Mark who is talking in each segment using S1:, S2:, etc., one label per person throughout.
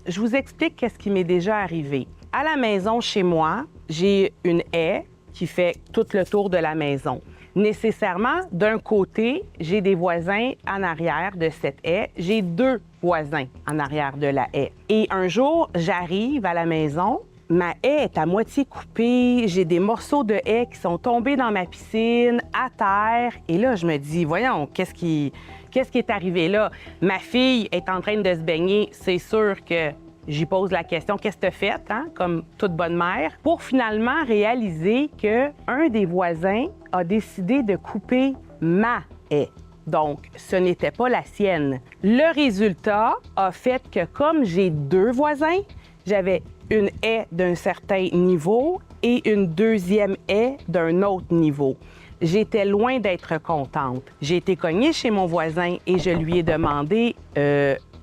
S1: Je vous explique qu'est-ce qui m'est déjà arrivé. À la maison, chez moi, j'ai une haie qui fait tout le tour de la maison. Nécessairement, d'un côté, j'ai des voisins en arrière de cette haie. J'ai 2 voisins en arrière de la haie. Et un jour, j'arrive à la maison, ma haie est à moitié coupée, j'ai des morceaux de haie qui sont tombés dans ma piscine, à terre. Et là, je me dis, voyons, qu'est-ce qui est arrivé là? Ma fille est en train de se baigner, c'est sûr que j'y pose la question, qu'est-ce que tu as fait, hein, comme toute bonne mère, pour finalement réaliser qu'un des voisins a décidé de couper ma haie. Donc, ce n'était pas la sienne. Le résultat a fait que comme j'ai 2 voisins, j'avais une haie d'un certain niveau et une deuxième haie d'un autre niveau. J'étais loin d'être contente. J'ai été cognée chez mon voisin et je lui ai demandé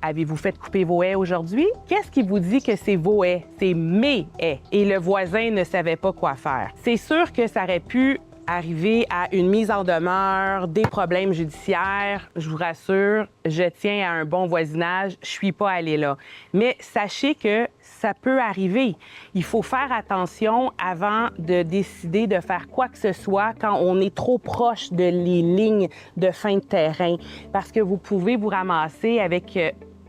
S1: avez-vous fait couper vos haies aujourd'hui? Qu'est-ce qui vous dit que c'est vos haies? C'est mes haies. Et le voisin ne savait pas quoi faire. C'est sûr que ça aurait pu arriver à une mise en demeure, des problèmes judiciaires. Je vous rassure, je tiens à un bon voisinage, je suis pas allée là. Mais sachez que ça peut arriver. Il faut faire attention avant de décider de faire quoi que ce soit quand on est trop proche de les lignes de fin de terrain, parce que vous pouvez vous ramasser avec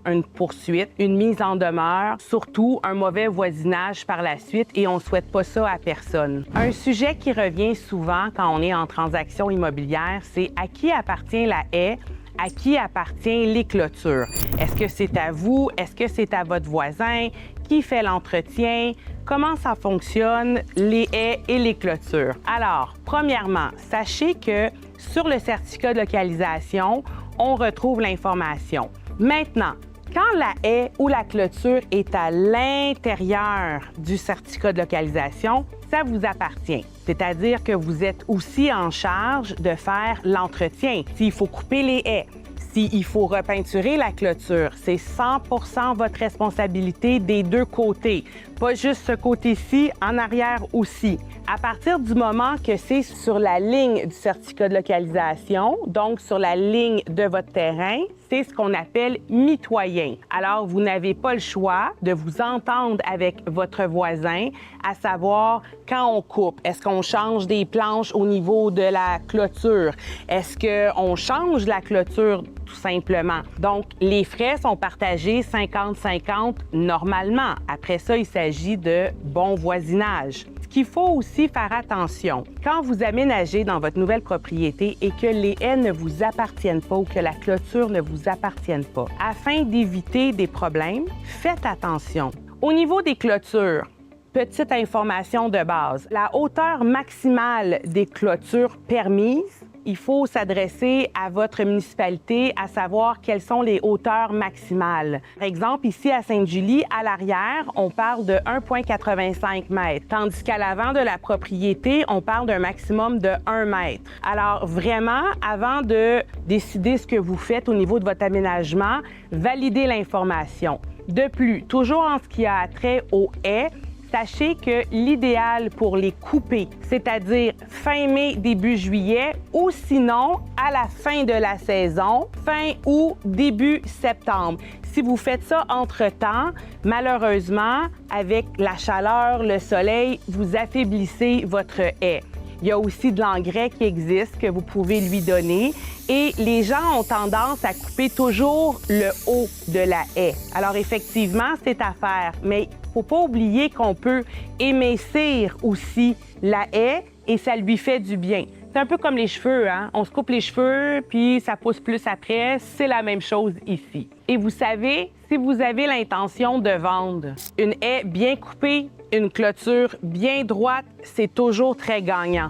S1: une poursuite, une mise en demeure, surtout un mauvais voisinage par la suite, et on ne souhaite pas ça à personne. Un sujet qui revient souvent quand on est en transaction immobilière, c'est à qui appartient la haie, à qui appartient les clôtures. Est-ce que c'est à vous? Est-ce que c'est à votre voisin? Qui fait l'entretien? Comment ça fonctionne, les haies et les clôtures? Alors, premièrement, sachez que sur le certificat de localisation, on retrouve l'information. Maintenant, quand la haie ou la clôture est à l'intérieur du certificat de localisation, ça vous appartient. C'est-à-dire que vous êtes aussi en charge de faire l'entretien. S'il faut couper les haies, s'il faut repeinturer la clôture, c'est 100% votre responsabilité des 2 côtés. Pas juste ce côté-ci, en arrière aussi. À partir du moment que c'est sur la ligne du certificat de localisation, donc sur la ligne de votre terrain, c'est ce qu'on appelle mitoyen. Alors, vous n'avez pas le choix de vous entendre avec votre voisin, à savoir quand on coupe. Est-ce qu'on change des planches au niveau de la clôture? Est-ce qu'on change la clôture tout simplement? Donc, les frais sont partagés 50-50 normalement. Après ça, il s'agit de bon voisinage. Ce qu'il faut aussi faire attention, quand vous aménagez dans votre nouvelle propriété et que les haies ne vous appartiennent pas ou que la clôture ne vous appartienne pas, afin d'éviter des problèmes, faites attention. Au niveau des clôtures, petite information de base, la hauteur maximale des clôtures permises, il faut s'adresser à votre municipalité à savoir quelles sont les hauteurs maximales. Par exemple, ici à Sainte-Julie, à l'arrière, on parle de 1,85 m, tandis qu'à l'avant de la propriété, on parle d'un maximum de 1 mètre. Alors vraiment, avant de décider ce que vous faites au niveau de votre aménagement, validez l'information. De plus, toujours en ce qui a trait aux haies, sachez que l'idéal pour les couper, c'est-à-dire fin mai, début juillet, ou sinon à la fin de la saison, fin août, début septembre. Si vous faites ça entre-temps, malheureusement, avec la chaleur, le soleil, vous affaiblissez votre haie. Il y a aussi de l'engrais qui existe que vous pouvez lui donner. Et les gens ont tendance à couper toujours le haut de la haie. Alors effectivement, c'est à faire, mais il ne faut pas oublier qu'on peut émincir aussi la haie et ça lui fait du bien. C'est un peu comme les cheveux, hein? On se coupe les cheveux, puis ça pousse plus après. C'est la même chose ici. Et vous savez, si vous avez l'intention de vendre une haie bien coupée, une clôture bien droite, c'est toujours très gagnant.